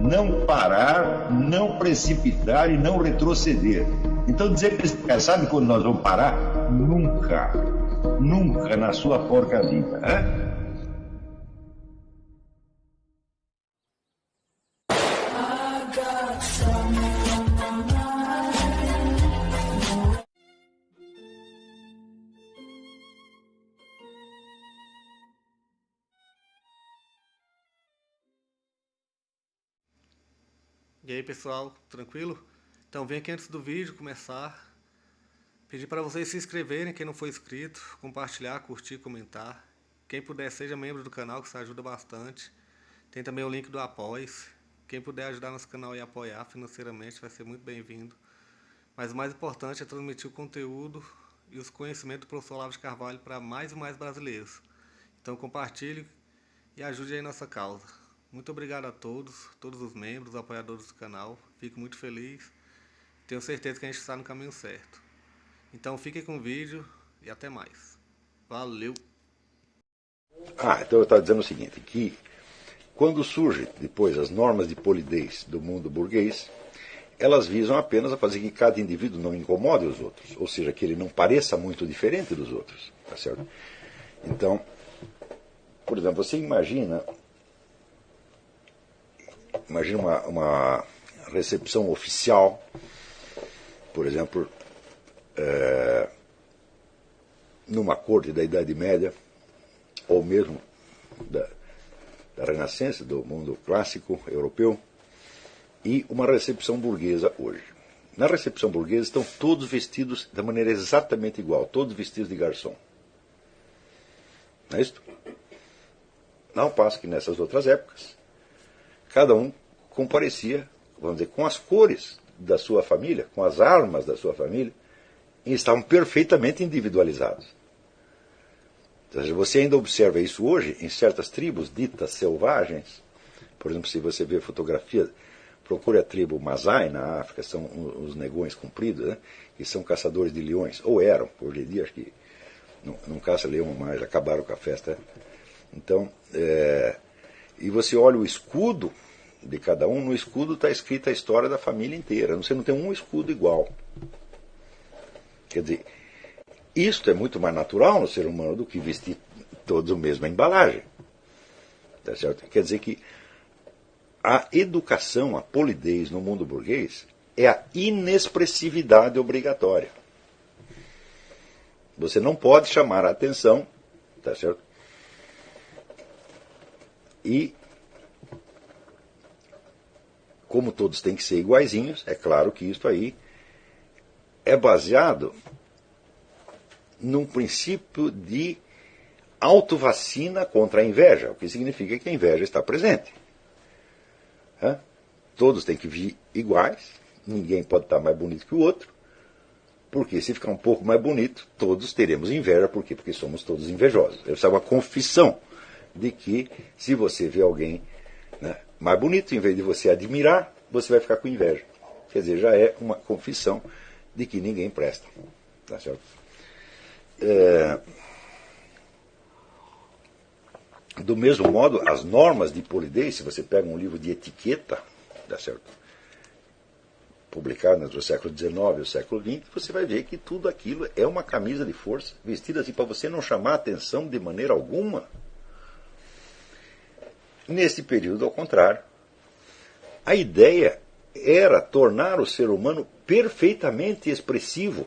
não parar, não precipitar e não retroceder. Então dizer para esse cara, sabe quando nós vamos parar? Nunca. Nunca na sua porca vida. Né? E aí pessoal, tranquilo? Então vem aqui antes do vídeo começar, pedir para vocês se inscreverem, quem não for inscrito, compartilhar, curtir, comentar. Quem puder seja membro do canal, que isso ajuda bastante. Tem também o link do Apoia-se. Quem puder ajudar nosso canal e apoiar financeiramente vai ser muito bem-vindo. Mas o mais importante é transmitir o conteúdo e os conhecimentos do professor Olavo de Carvalho para mais e mais brasileiros. Então compartilhe e ajude aí nossa causa. Muito obrigado a todos os membros, apoiadores do canal. Fico muito feliz. Tenho certeza que a gente está no caminho certo. Então fiquem com o vídeo e até mais. Valeu! Então eu estava dizendo o seguinte, que quando surgem depois as normas de polidez do mundo burguês, elas visam apenas a fazer que cada indivíduo não incomode os outros, ou seja, que ele não pareça muito diferente dos outros, tá certo? Então, por exemplo, você imagina uma recepção oficial, por exemplo, numa corte da Idade Média, ou mesmo da Renascença, do mundo clássico europeu, e uma recepção burguesa hoje. Na recepção burguesa estão todos vestidos da maneira exatamente igual, todos vestidos de garçom. Não é isso? Não, ao passo que nessas outras épocas, cada um comparecia, vamos dizer, com as cores da sua família, com as armas da sua família, e estavam perfeitamente individualizados. Ou seja, você ainda observa isso hoje em certas tribos ditas selvagens. Por exemplo, se você vê fotografia, procure a tribo Masai na África, são os negões compridos, né, que são caçadores de leões, ou eram, hoje em dia acho que não caça leão mais, acabaram com a festa. Então, e você olha o escudo de cada um, no escudo está escrita a história da família inteira. Você não tem um escudo igual. Quer dizer, isto é muito mais natural no ser humano do que vestir todos a mesma embalagem. Tá certo? Quer dizer que a educação, a polidez no mundo burguês é a inexpressividade obrigatória. Você não pode chamar a atenção, tá certo? E como todos têm que ser iguaizinhos, é claro que isso aí é baseado num princípio de autovacina contra a inveja, o que significa que a inveja está presente. Todos têm que vir iguais, ninguém pode estar mais bonito que o outro, porque se ficar um pouco mais bonito, todos teremos inveja. Por quê? Porque somos todos invejosos. Essa é uma confissão de que se você vê alguém, né, mais bonito, em vez de você admirar, você vai ficar com inveja. Quer dizer, já é uma confissão de que ninguém presta. Tá certo? Do mesmo modo, as normas de polidez, se você pega um livro de etiqueta, tá certo, publicado entre o século XIX e o século XX, você vai ver que tudo aquilo é uma camisa de força, vestida assim para você não chamar atenção de maneira alguma. Nesse período, ao contrário, a ideia era tornar o ser humano perfeitamente expressivo.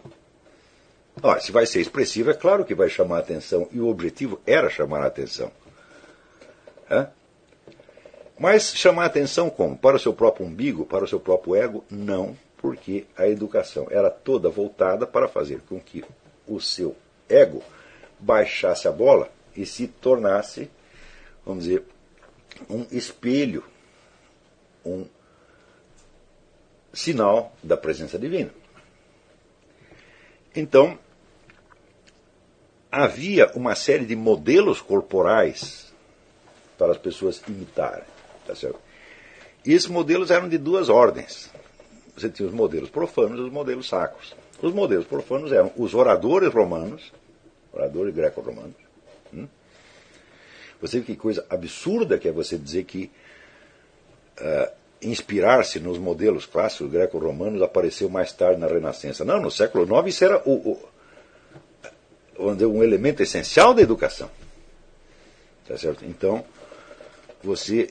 Se vai ser expressivo, é claro que vai chamar a atenção, e o objetivo era chamar a atenção. Mas chamar a atenção como? Para o seu próprio umbigo, para o seu próprio ego? Não, porque a educação era toda voltada para fazer com que o seu ego baixasse a bola e se tornasse, vamos dizer, um espelho, um sinal da presença divina. Então, havia uma série de modelos corporais para as pessoas imitarem. Tá certo? E esses modelos eram de duas ordens. Você tinha os modelos profanos e os modelos sacros. Os modelos profanos eram os oradores romanos, oradores greco-romanos. Você vê que coisa absurda que é você dizer que inspirar-se nos modelos clássicos greco-romanos apareceu mais tarde na Renascença. Não, no século IX isso era um elemento essencial da educação. Tá certo? Então, você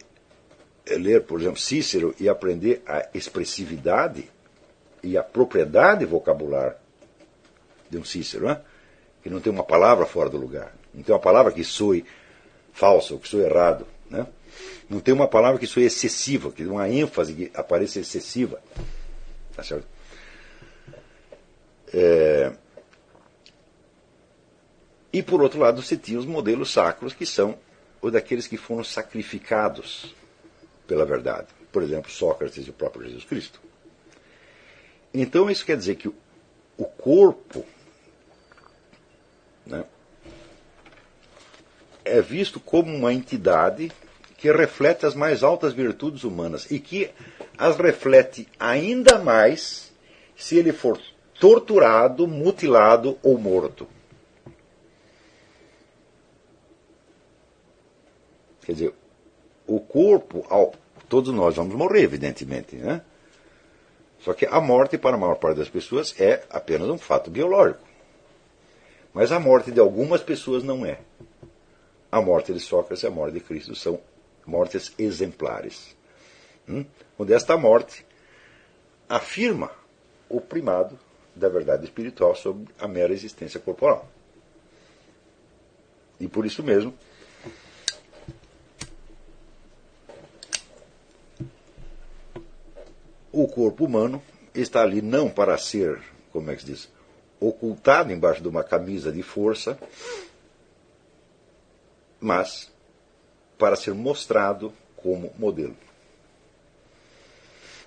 ler, por exemplo, Cícero e aprender a expressividade e a propriedade vocabular de um Cícero, né? Que não tem uma palavra fora do lugar, não tem uma palavra que soe falso, que soe errado, né? Não tem uma palavra que soe excessiva, que uma ênfase que apareça excessiva. Tá certo? E, por outro lado, você tinha os modelos sacros, que são os daqueles que foram sacrificados pela verdade. Por exemplo, Sócrates e o próprio Jesus Cristo. Então, isso quer dizer que o corpo, né, é visto como uma entidade que reflete as mais altas virtudes humanas e que as reflete ainda mais se ele for torturado, mutilado ou morto. Quer dizer, o corpo, todos nós vamos morrer, evidentemente, né? Só que a morte, para a maior parte das pessoas, é apenas um fato biológico. Mas a morte de algumas pessoas não é. A morte de Sócrates e a morte de Cristo são mortes exemplares. Onde esta morte afirma o primado da verdade espiritual sobre a mera existência corporal. E por isso mesmo, o corpo humano está ali não para ser, como é que se diz, ocultado embaixo de uma camisa de força, mas para ser mostrado como modelo.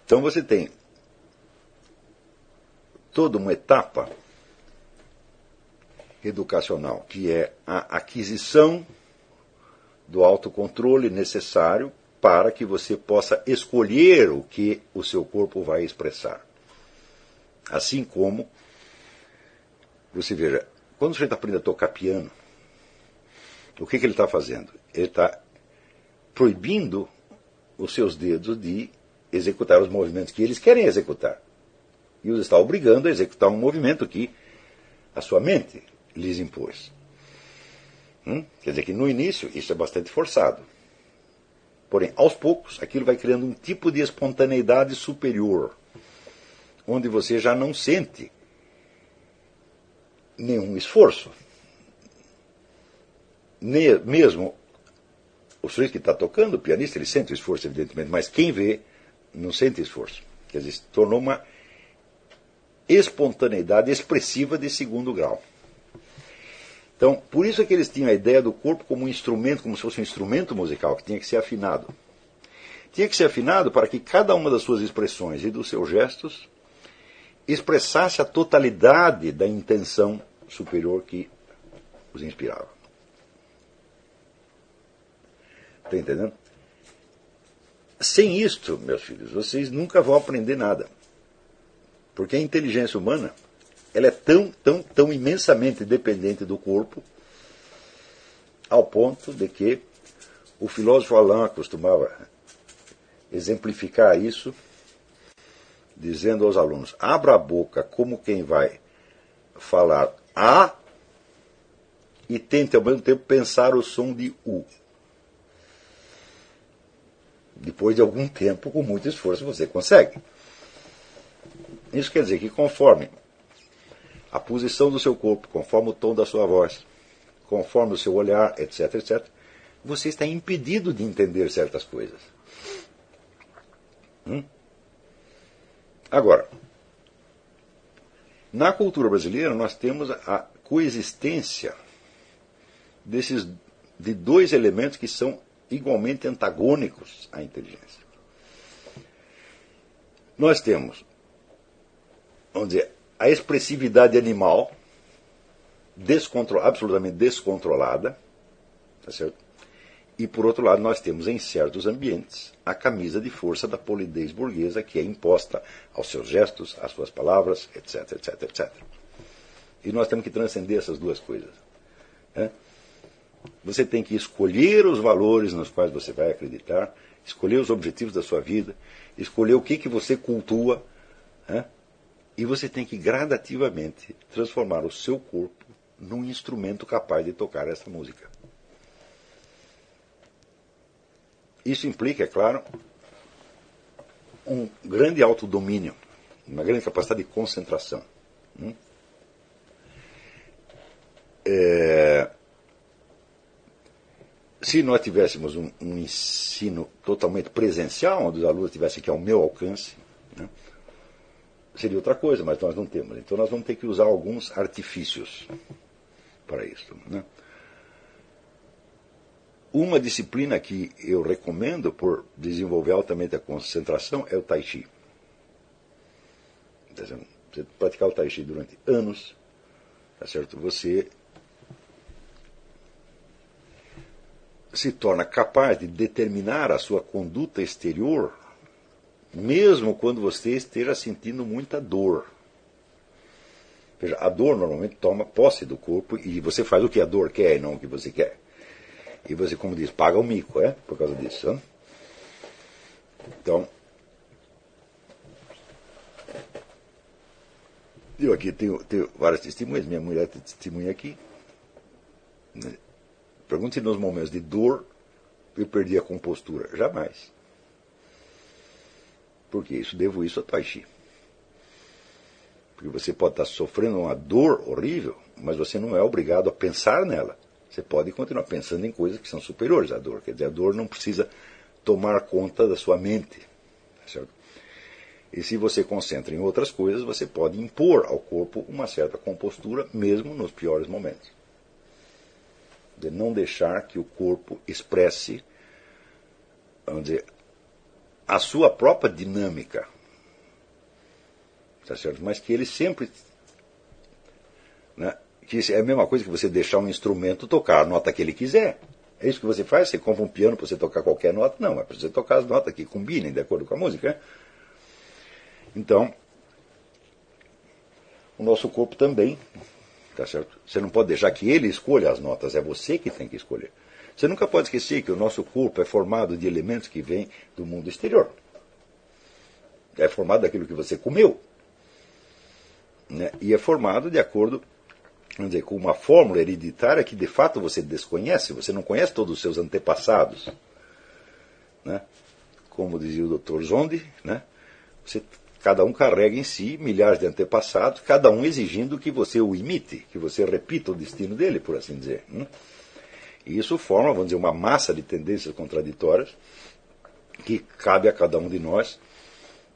Então você tem toda uma etapa educacional, que é a aquisição do autocontrole necessário para que você possa escolher o que o seu corpo vai expressar. Assim como, você veja, quando você aprende a tocar piano, o que ele está fazendo? Ele está proibindo os seus dedos de executar os movimentos que eles querem executar. E os está obrigando a executar um movimento que a sua mente lhes impôs. Quer dizer que no início isso é bastante forçado. Porém, aos poucos, aquilo vai criando um tipo de espontaneidade superior, onde você já não sente nenhum esforço. Mesmo o sujeito que está tocando, o pianista, ele sente o esforço, evidentemente, mas quem vê não sente esforço. Quer dizer, se tornou uma espontaneidade expressiva de segundo grau. Então, por isso é que eles tinham a ideia do corpo como um instrumento, como se fosse um instrumento musical, que tinha que ser afinado. Tinha que ser afinado para que cada uma das suas expressões e dos seus gestos expressasse a totalidade da intenção superior que os inspirava. Está entendendo? Sem isto, meus filhos, vocês nunca vão aprender nada. Porque a inteligência humana, ela é tão imensamente dependente do corpo, ao ponto de que o filósofo Alain costumava exemplificar isso, dizendo aos alunos: abra a boca como quem vai falar A e tente ao mesmo tempo pensar o som de U. Depois de algum tempo, com muito esforço, você consegue. Isso quer dizer que conforme a posição do seu corpo, conforme o tom da sua voz, conforme o seu olhar, etc., etc., você está impedido de entender certas coisas. Agora, na cultura brasileira, nós temos a coexistência de dois elementos que são igualmente antagônicos à inteligência. Nós temos, vamos dizer, a expressividade animal absolutamente descontrolada, tá certo? E, por outro lado, nós temos em certos ambientes a camisa de força da polidez burguesa, que é imposta aos seus gestos, às suas palavras, etc., etc., etc. E nós temos que transcender essas duas coisas. Né? Você tem que escolher os valores nos quais você vai acreditar, escolher os objetivos da sua vida, escolher o que você cultua, né? E você tem que gradativamente transformar o seu corpo num instrumento capaz de tocar essa música. Isso implica, é claro, um grande autodomínio, uma grande capacidade de concentração. Se nós tivéssemos um ensino totalmente presencial, onde os alunos tivessem aqui ao meu alcance, né, seria outra coisa, mas nós não temos. Então nós vamos ter que usar alguns artifícios para isso. Né? Uma disciplina que eu recomendo por desenvolver altamente a concentração é o Tai Chi. Você praticar o Tai Chi durante anos, tá certo? Você se torna capaz de determinar a sua conduta exterior, mesmo quando você esteja sentindo muita dor. Veja, a dor normalmente toma posse do corpo e você faz o que a dor quer e não o que você quer. E você, como diz, paga o mico, por causa disso. Né? Então, eu aqui tenho várias testemunhas, minha mulher tem testemunha aqui. Né? Pergunte se nos momentos de dor eu perdi a compostura. Jamais. Porque isso, devo isso a Tai Chi. Porque você pode estar sofrendo uma dor horrível, mas você não é obrigado a pensar nela. Você pode continuar pensando em coisas que são superiores à dor. Quer dizer, a dor não precisa tomar conta da sua mente. Certo? E se você concentra em outras coisas, você pode impor ao corpo uma certa compostura, mesmo nos piores momentos. De não deixar que o corpo expresse, vamos dizer, a sua própria dinâmica. Tá certo? Mas que ele sempre... Né, que é a mesma coisa que você deixar um instrumento tocar a nota que ele quiser. É isso que você faz? Você compra um piano para você tocar qualquer nota? Não, é para você tocar as notas que combinem de acordo com a música. Né? Então, o nosso corpo também, tá certo? Você não pode deixar que ele escolha as notas, é você que tem que escolher. Você nunca pode esquecer que o nosso corpo é formado de elementos que vêm do mundo exterior. É formado daquilo que você comeu. Né? E é formado de acordo, vamos dizer, com uma fórmula hereditária que de fato você desconhece, você não conhece todos os seus antepassados. Né? Como dizia o Dr. Zondi, né? Cada um carrega em si milhares de antepassados, cada um exigindo que você o imite, que você repita o destino dele, por assim dizer. Né? E isso forma, vamos dizer, uma massa de tendências contraditórias que cabe a cada um de nós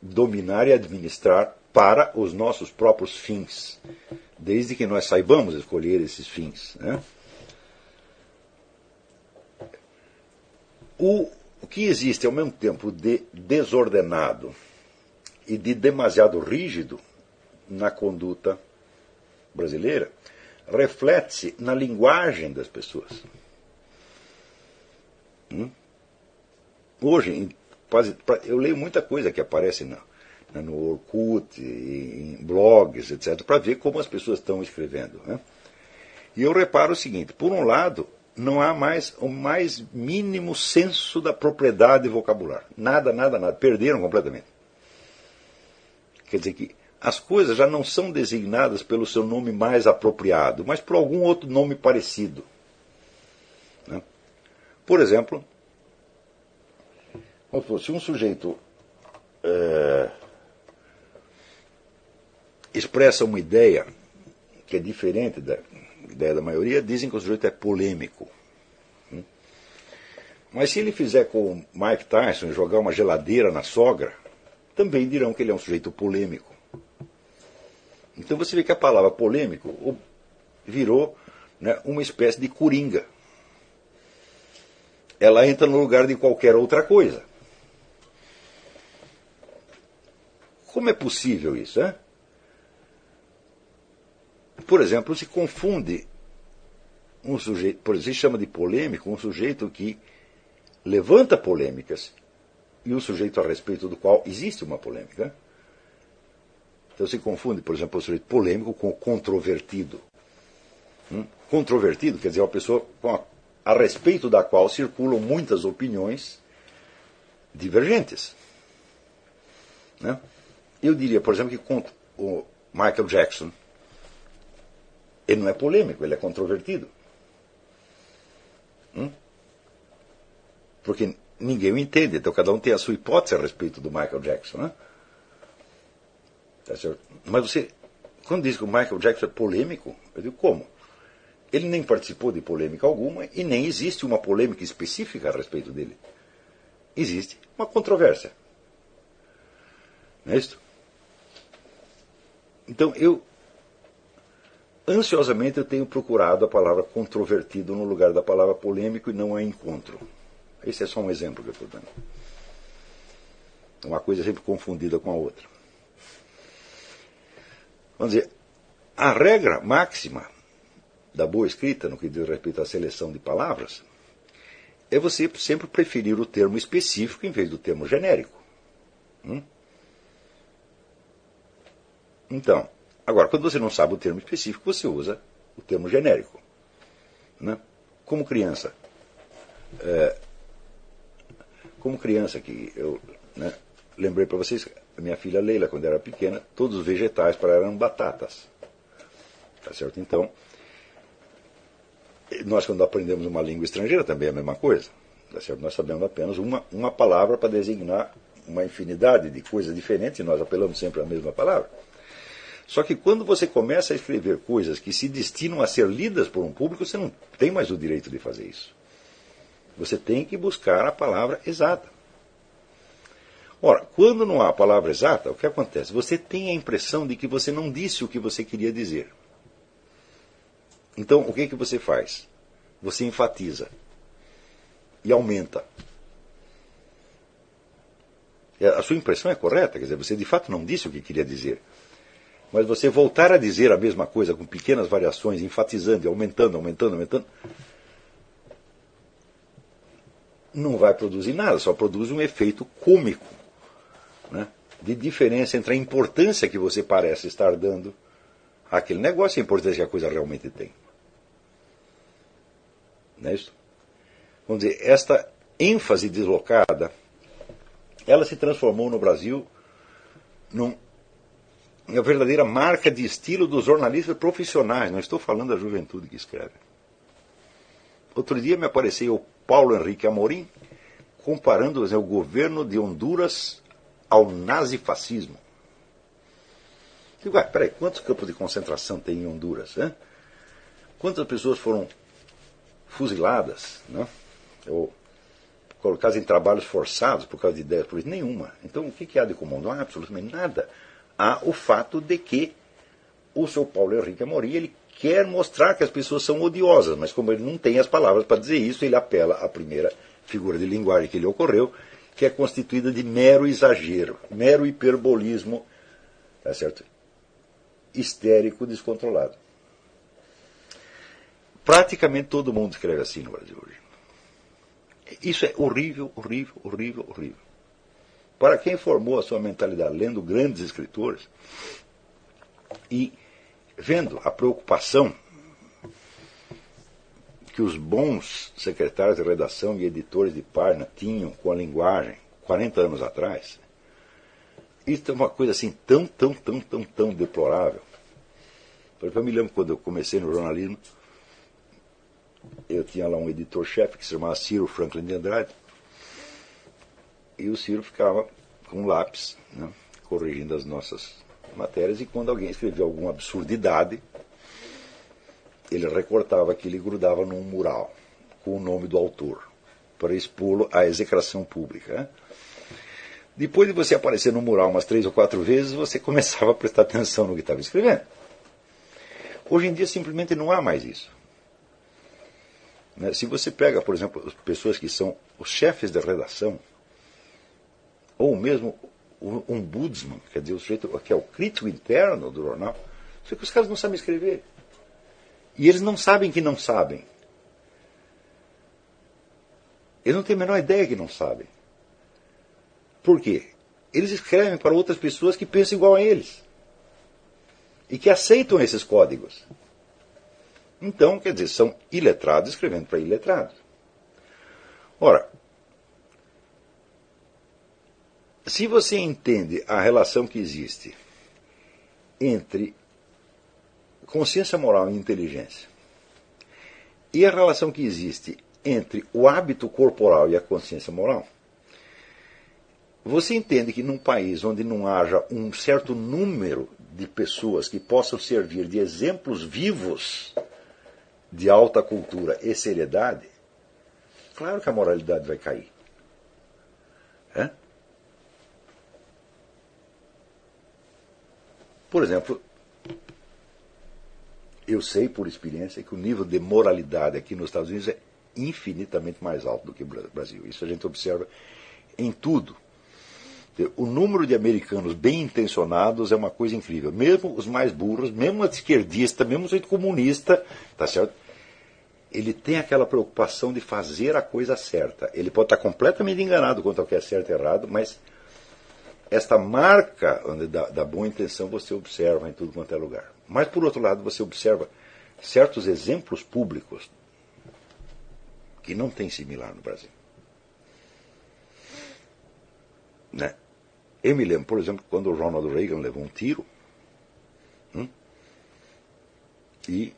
dominar e administrar para os nossos próprios fins, desde que nós saibamos escolher esses fins. Né? O que existe ao mesmo tempo de desordenado e de demasiado rígido na conduta brasileira reflete-se na linguagem das pessoas. Hoje, eu leio muita coisa que aparece no Orkut, em blogs, etc., para ver como as pessoas estão escrevendo. Né? E eu reparo o seguinte: por um lado, não há mais o mais mínimo senso da propriedade vocabular. Nada. Perderam completamente. Quer dizer que as coisas já não são designadas pelo seu nome mais apropriado, mas por algum outro nome parecido. Né? Por exemplo, se um sujeito expressa uma ideia que é diferente da ideia da maioria, dizem que o sujeito é polêmico. Mas se ele fizer com o Mike Tyson e jogar uma geladeira na sogra, também dirão que ele é um sujeito polêmico. Então você vê que a palavra polêmico virou, né, uma espécie de coringa. Ela entra no lugar de qualquer outra coisa. Como é possível isso? Hein? Por exemplo, se confunde um sujeito, por exemplo, se chama de polêmico um sujeito que levanta polêmicas e um sujeito a respeito do qual existe uma polêmica. Então se confunde, por exemplo, o sujeito polêmico com o controvertido. Controvertido quer dizer uma pessoa a respeito da qual circulam muitas opiniões divergentes. Né? Eu diria, por exemplo, que com o Michael Jackson, ele não é polêmico, ele é controvertido. Porque ninguém o entende, então cada um tem a sua hipótese a respeito do Michael Jackson. Né? Tá certo? Mas você, quando diz que o Michael Jackson é polêmico, eu digo, como? Ele nem participou de polêmica alguma e nem existe uma polêmica específica a respeito dele. Existe uma controvérsia. Não é isso? Então, ansiosamente eu tenho procurado a palavra controvertido no lugar da palavra polêmico e não a encontro. Esse é só um exemplo que eu estou dando. Uma coisa sempre confundida com a outra. Vamos dizer, a regra máxima da boa escrita, no que diz respeito à seleção de palavras, é você sempre preferir o termo específico em vez do termo genérico. Então, agora, quando você não sabe o termo específico, você usa o termo genérico. Né? Como criança. Que eu lembrei para vocês, a minha filha Leila, quando era pequena, todos os vegetais para ela eram batatas. Tá certo? Então, nós quando aprendemos uma língua estrangeira também é a mesma coisa. Tá certo? Nós sabemos apenas uma palavra para designar uma infinidade de coisas diferentes e nós apelamos sempre à mesma palavra. Só que quando você começa a escrever coisas que se destinam a ser lidas por um público, você não tem mais o direito de fazer isso. Você tem que buscar a palavra exata. Ora, quando não há a palavra exata, o que acontece? Você tem a impressão de que você não disse o que você queria dizer. Então, o que você faz? Você enfatiza e aumenta. A sua impressão é correta, quer dizer, você de fato não disse o que queria dizer. Mas você voltar a dizer a mesma coisa com pequenas variações, enfatizando e aumentando, não vai produzir nada, só produz um efeito cômico, né, de diferença entre a importância que você parece estar dando àquele negócio e a importância que a coisa realmente tem. Não é isso? Vamos dizer, esta ênfase deslocada, ela se transformou no Brasil numa verdadeira marca de estilo dos jornalistas profissionais. Não estou falando da juventude que escreve. Outro dia me apareceu o Paulo Henrique Amorim comparando o governo de Honduras ao nazifascismo. Digo, peraí, quantos campos de concentração tem em Honduras? Hein? Quantas pessoas foram fuziladas, né? Ou colocadas em trabalhos forçados por causa de ideias políticas? Nenhuma. Então, o que há de comum? Não há absolutamente nada. Há o fato de que o seu Paulo Henrique Amorim, ele quer mostrar que as pessoas são odiosas, mas como ele não tem as palavras para dizer isso, ele apela à primeira figura de linguagem que lhe ocorreu, que é constituída de mero exagero, mero hiperbolismo, tá certo? Histérico, descontrolado. Praticamente todo mundo escreve assim no Brasil hoje. Isso é horrível, horrível, horrível, horrível. Para quem formou a sua mentalidade lendo grandes escritores e vendo a preocupação que os bons secretários de redação e editores de página tinham com a linguagem 40 anos atrás, isso é uma coisa assim tão deplorável. Por exemplo, eu me lembro quando eu comecei no jornalismo, eu tinha lá um editor-chefe que se chamava Ciro Franklin de Andrade, e o Ciro ficava com um lápis, né, corrigindo as nossas matérias, e quando alguém escrevia alguma absurdidade, ele recortava aquilo e grudava num mural com o nome do autor, para expô-lo à execração pública. Né? Depois de você aparecer no mural umas 3 ou 4 vezes, você começava a prestar atenção no que estava escrevendo. Hoje em dia simplesmente não há mais isso. Se você pega, por exemplo, as pessoas que são os chefes de redação, ou mesmo o ombudsman, quer dizer, o sujeito que é o crítico interno do jornal, só que os caras não sabem escrever. E eles não sabem que não sabem. Eles não têm a menor ideia que não sabem. Por quê? Eles escrevem para outras pessoas que pensam igual a eles. E que aceitam esses códigos. Então, quer dizer, são iletrados escrevendo para iletrados. Ora, se você entende a relação que existe entre consciência moral e inteligência, e a relação que existe entre o hábito corporal e a consciência moral, você entende que num país onde não haja um certo número de pessoas que possam servir de exemplos vivos de alta cultura e seriedade, claro que a moralidade vai cair. É? Por exemplo, eu sei por experiência que o nível de moralidade aqui nos Estados Unidos é infinitamente mais alto do que no Brasil. Isso a gente observa em tudo. O número de americanos bem intencionados é uma coisa incrível. Mesmo os mais burros, mesmo o esquerdista, mesmo o jeito comunista, tá certo? Ele tem aquela preocupação de fazer a coisa certa. Ele pode estar completamente enganado quanto ao que é certo e errado, mas esta marca da boa intenção você observa em tudo quanto é lugar. Mas, por outro lado, você observa certos exemplos públicos que não tem similar no Brasil. Né? Eu me lembro, por exemplo, quando o Ronald Reagan levou um tiro, e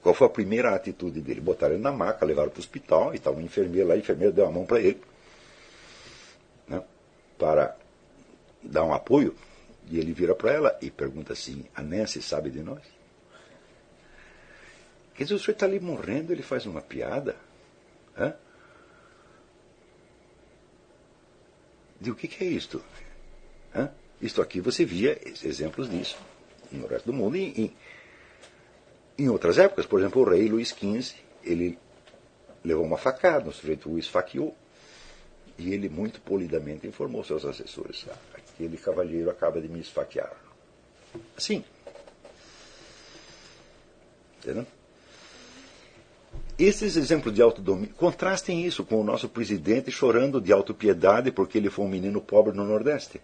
qual foi a primeira atitude dele? Botaram ele na maca, levaram para o hospital, e estava um enfermeiro lá, a enfermeira deu a mão para ele, né, para dar um apoio, e ele vira para ela e pergunta assim: a Nancy sabe de nós? Quer dizer, o senhor está ali morrendo, ele faz uma piada? Hã? De o que é isto? Hã? Isto aqui você via exemplos disso no resto do mundo e em outras épocas. Por exemplo, o rei Luís XV, ele levou uma facada, o sujeito o esfaqueou, e ele muito polidamente informou seus assessores: aquele cavalheiro acaba de me esfaquear. Assim. Entendeu? Esses exemplos de autodomínio, contrastem isso com o nosso presidente chorando de autopiedade porque ele foi um menino pobre no Nordeste.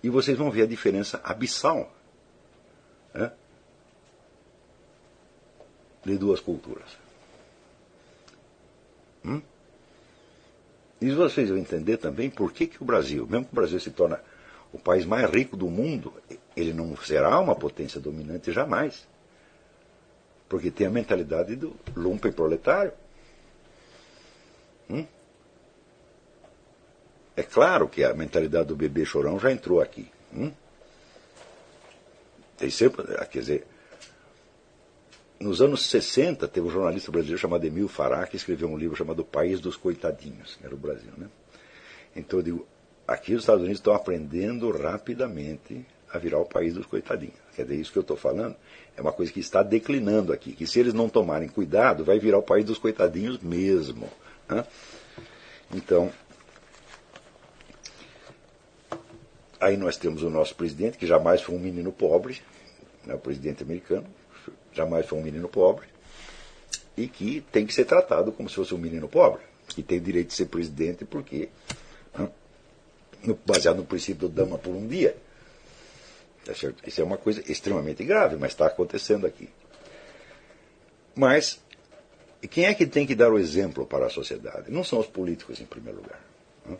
E vocês vão ver a diferença abissal, né, de duas culturas. E vocês vão entender também por que o Brasil, mesmo que o Brasil se torne o país mais rico do mundo, ele não será uma potência dominante jamais. Porque tem a mentalidade do lumpen proletário. É claro que a mentalidade do bebê chorão já entrou aqui. Tem sempre, quer dizer, nos anos 60 teve um jornalista brasileiro chamado Emil Fará que escreveu um livro chamado O País dos Coitadinhos, que era o Brasil, né? Então eu digo, aqui os Estados Unidos estão aprendendo rapidamente a virar o país dos coitadinhos. Quer dizer, isso que eu estou falando é uma coisa que está declinando aqui, que se eles não tomarem cuidado, vai virar o país dos coitadinhos mesmo. Né? Então, aí nós temos o nosso presidente, que jamais foi um menino pobre, né, o presidente americano, jamais foi um menino pobre, e que tem que ser tratado como se fosse um menino pobre, que tem o direito de ser presidente porque, né, baseado no princípio do dama por um dia. Tá certo? Isso é uma coisa extremamente grave, mas está acontecendo aqui. Mas quem é que tem que dar o exemplo para a sociedade? Não são os políticos, em primeiro lugar. Né?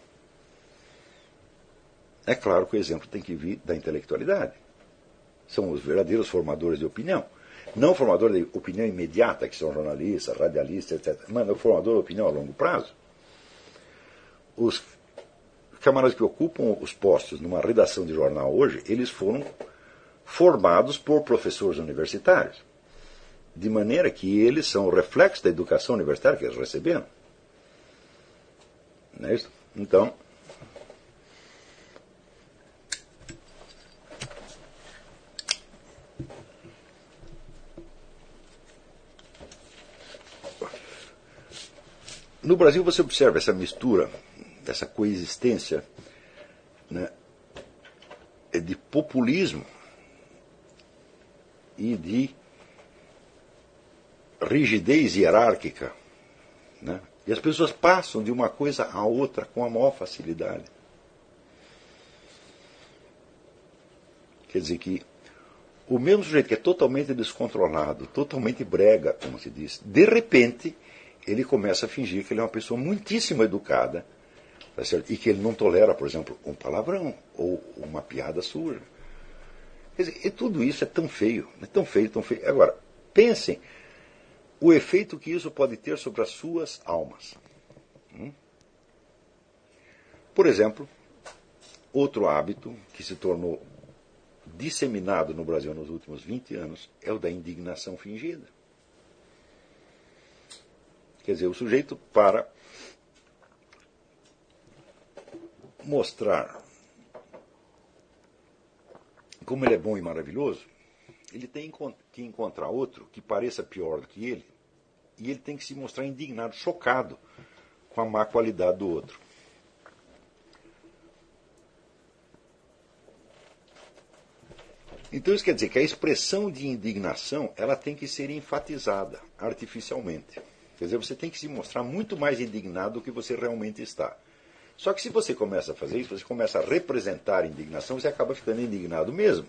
É claro que o exemplo tem que vir da intelectualidade. São os verdadeiros formadores de opinião. Não formadores de opinião imediata, que são jornalistas, radialistas, etc. Mas o formador de opinião a longo prazo. Os camaradas que ocupam os postos numa redação de jornal hoje, eles foram formados por professores universitários. De maneira que eles são o reflexo da educação universitária que eles receberam. Não é isso? Então, no Brasil você observa essa mistura, essa coexistência, né, de populismo e de rigidez hierárquica. Né? E as pessoas passam de uma coisa a outra com a maior facilidade. Quer dizer que o mesmo sujeito que é totalmente descontrolado, totalmente brega, como se diz, de repente ele começa a fingir que ele é uma pessoa muitíssimo educada, Tá certo? E que ele não tolera, por exemplo, um palavrão ou uma piada suja. Quer dizer, e tudo isso é tão feio, tão feio, tão feio. Agora, pensem o efeito que isso pode ter sobre as suas almas. Por exemplo, outro hábito que se tornou disseminado no Brasil nos últimos 20 anos é o da indignação fingida. Quer dizer, o sujeito, para mostrar como ele é bom e maravilhoso, ele tem que encontrar outro que pareça pior do que ele, e ele tem que se mostrar indignado, chocado com a má qualidade do outro. Então isso quer dizer que a expressão de indignação ela tem que ser enfatizada artificialmente. Quer dizer, você tem que se mostrar muito mais indignado do que você realmente está. Só que se você começa a fazer isso, você começa a representar a indignação, você acaba ficando indignado mesmo.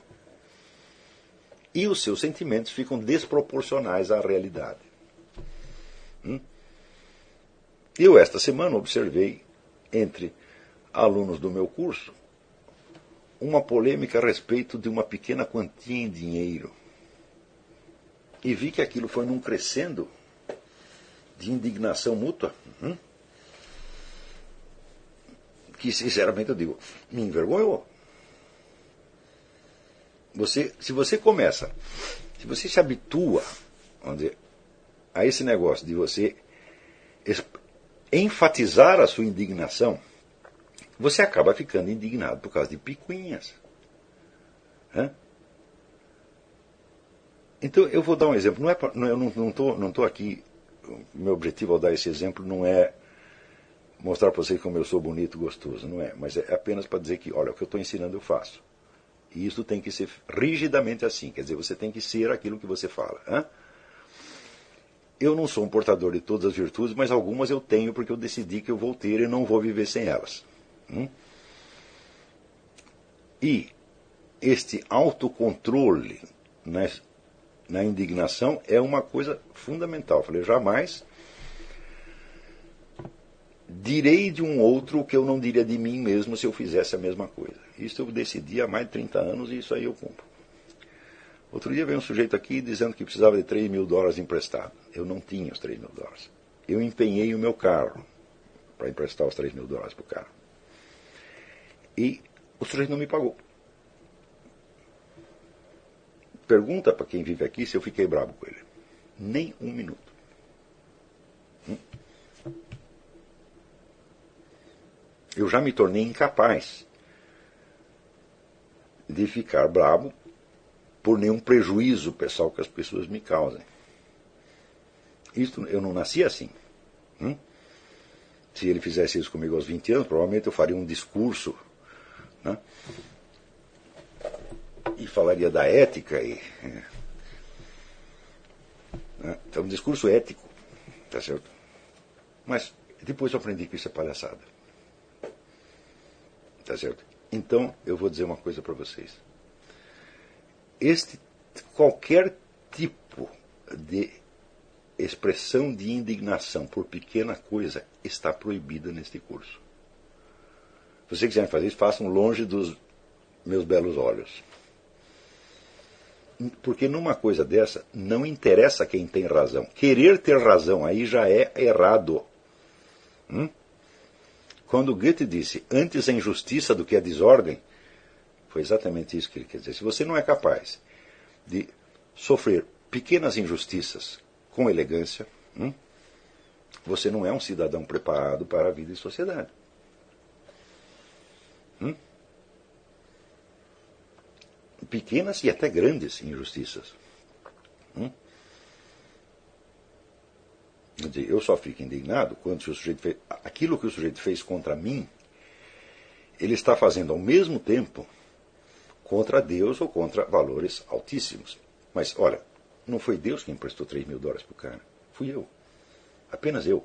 E os seus sentimentos ficam desproporcionais à realidade. Eu, esta semana, observei entre alunos do meu curso uma polêmica a respeito de uma pequena quantia em dinheiro. E vi que aquilo foi num crescendo de indignação mútua. Que, sinceramente, eu digo, me envergonhou. Se você se habitua, vamos dizer, a esse negócio de você enfatizar a sua indignação, você acaba ficando indignado por causa de picuinhas. Então, eu vou dar um exemplo. Eu não estou aqui, meu objetivo ao dar esse exemplo não é mostrar para vocês como eu sou bonito e gostoso, não é. Mas é apenas para dizer que, olha, o que eu estou ensinando eu faço. E isso tem que ser rigidamente assim. Quer dizer, você tem que ser aquilo que você fala. Eu não sou um portador de todas as virtudes, mas algumas eu tenho porque eu decidi que eu vou ter e não vou viver sem elas. E este autocontrole na indignação é uma coisa fundamental. Eu falei, jamais direi de um outro o que eu não diria de mim mesmo se eu fizesse a mesma coisa. Isso eu decidi há mais de 30 anos e isso aí eu cumpro. Outro dia veio um sujeito aqui dizendo que precisava de $3.000 emprestado. Eu não tinha os $3.000. Eu empenhei o meu carro para emprestar os $3.000 para o carro. E o sujeito não me pagou. Pergunta para quem vive aqui se eu fiquei bravo com ele. Nem um minuto. Eu já me tornei incapaz de ficar bravo por nenhum prejuízo pessoal que as pessoas me causem. Eu não nasci assim. Se ele fizesse isso comigo aos 20 anos, provavelmente eu faria um discurso, e falaria da ética. Então, um discurso ético. Tá certo? Mas depois eu aprendi que isso é palhaçada. Tá certo? Então, eu vou dizer uma coisa para vocês. Qualquer tipo de expressão de indignação por pequena coisa está proibida neste curso. Se vocês quiserem fazer isso, façam longe dos meus belos olhos. Porque numa coisa dessa, não interessa quem tem razão. Querer ter razão aí já é errado. Quando Goethe disse, antes a injustiça do que a desordem, foi exatamente isso que ele quer dizer. Se você não é capaz de sofrer pequenas injustiças com elegância, você não é um cidadão preparado para a vida em sociedade. Pequenas e até grandes injustiças. Eu só fico indignado quando o sujeito fez aquilo que o sujeito fez contra mim, ele está fazendo ao mesmo tempo contra Deus ou contra valores altíssimos. Mas, olha, não foi Deus quem emprestou $3.000 para o cara. Fui eu. Apenas eu.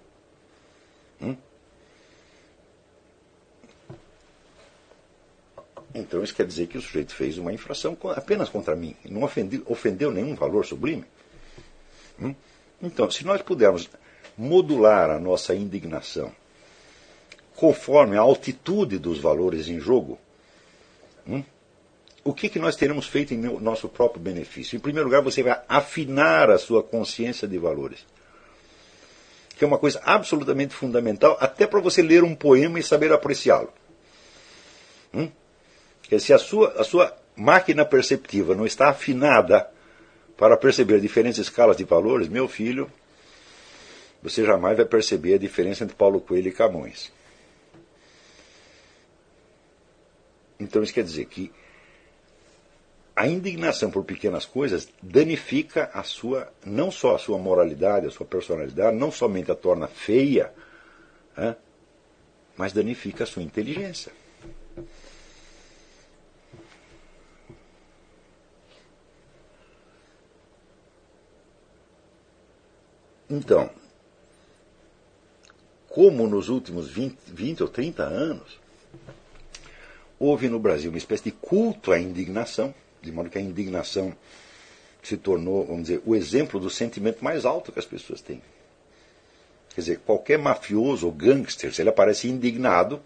Então isso quer dizer que o sujeito fez uma infração apenas contra mim. Não ofendeu nenhum valor sublime. Então, se nós pudermos modular a nossa indignação conforme a altitude dos valores em jogo, o que nós teremos feito em nosso próprio benefício? Em primeiro lugar, você vai afinar a sua consciência de valores, que é uma coisa absolutamente fundamental, até para você ler um poema e saber apreciá-lo. Se a sua máquina perceptiva não está afinada para perceber diferentes escalas de valores, meu filho, você jamais vai perceber a diferença entre Paulo Coelho e Camões. Então isso quer dizer que a indignação por pequenas coisas danifica não só a sua moralidade, a sua personalidade, não somente a torna feia, mas danifica a sua inteligência. Então, como nos últimos 20 ou 30 anos, houve no Brasil uma espécie de culto à indignação, de modo que a indignação se tornou, vamos dizer, o exemplo do sentimento mais alto que as pessoas têm. Quer dizer, qualquer mafioso ou gangster, se ele aparece indignado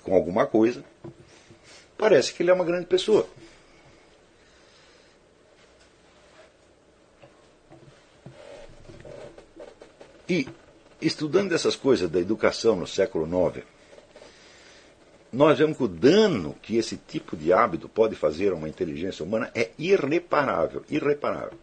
com alguma coisa, parece que ele é uma grande pessoa. E, estudando essas coisas da educação no século IX, nós vemos que o dano que esse tipo de hábito pode fazer a uma inteligência humana é irreparável, irreparável.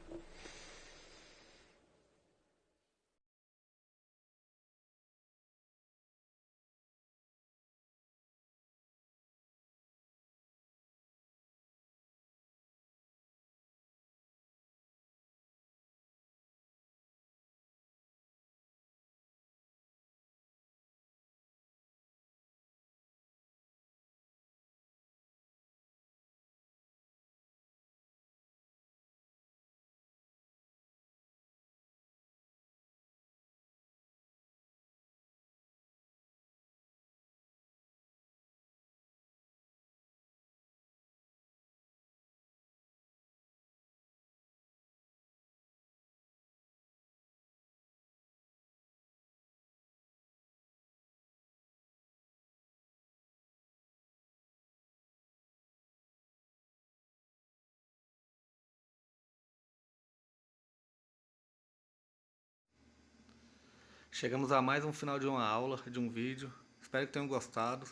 Chegamos a mais um final de uma aula, de um vídeo. Espero que tenham gostado.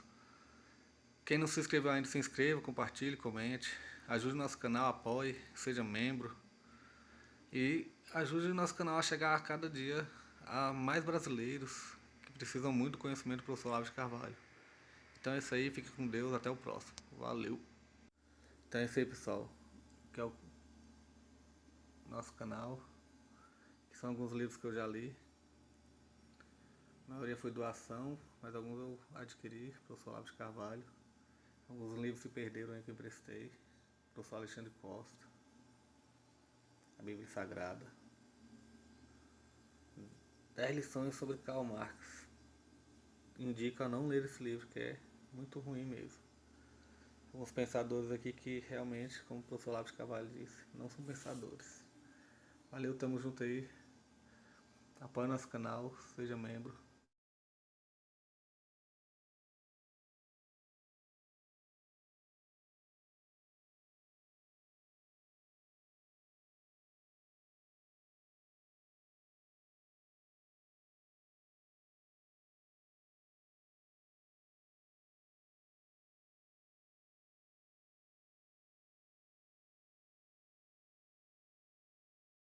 Quem não se inscreveu ainda, se inscreva, compartilhe, comente. Ajude nosso canal, apoie, seja membro. E ajude o nosso canal a chegar a cada dia a mais brasileiros que precisam muito do conhecimento do professor Olavo de Carvalho. Então é isso aí, fique com Deus, até o próximo. Valeu! Então é isso aí, pessoal. Que é o nosso canal. Que são alguns livros que eu já li. A maioria foi doação, mas alguns eu adquiri, professor Olavo de Carvalho. Alguns livros se perderam aí que eu emprestei, professor Alexandre Costa. A Bíblia Sagrada. 10 lições sobre Karl Marx. Indico a não ler esse livro, que é muito ruim mesmo. Alguns pensadores aqui que realmente, como o professor Olavo de Carvalho disse, não são pensadores. Valeu, tamo junto aí. Apoie nosso canal, seja membro.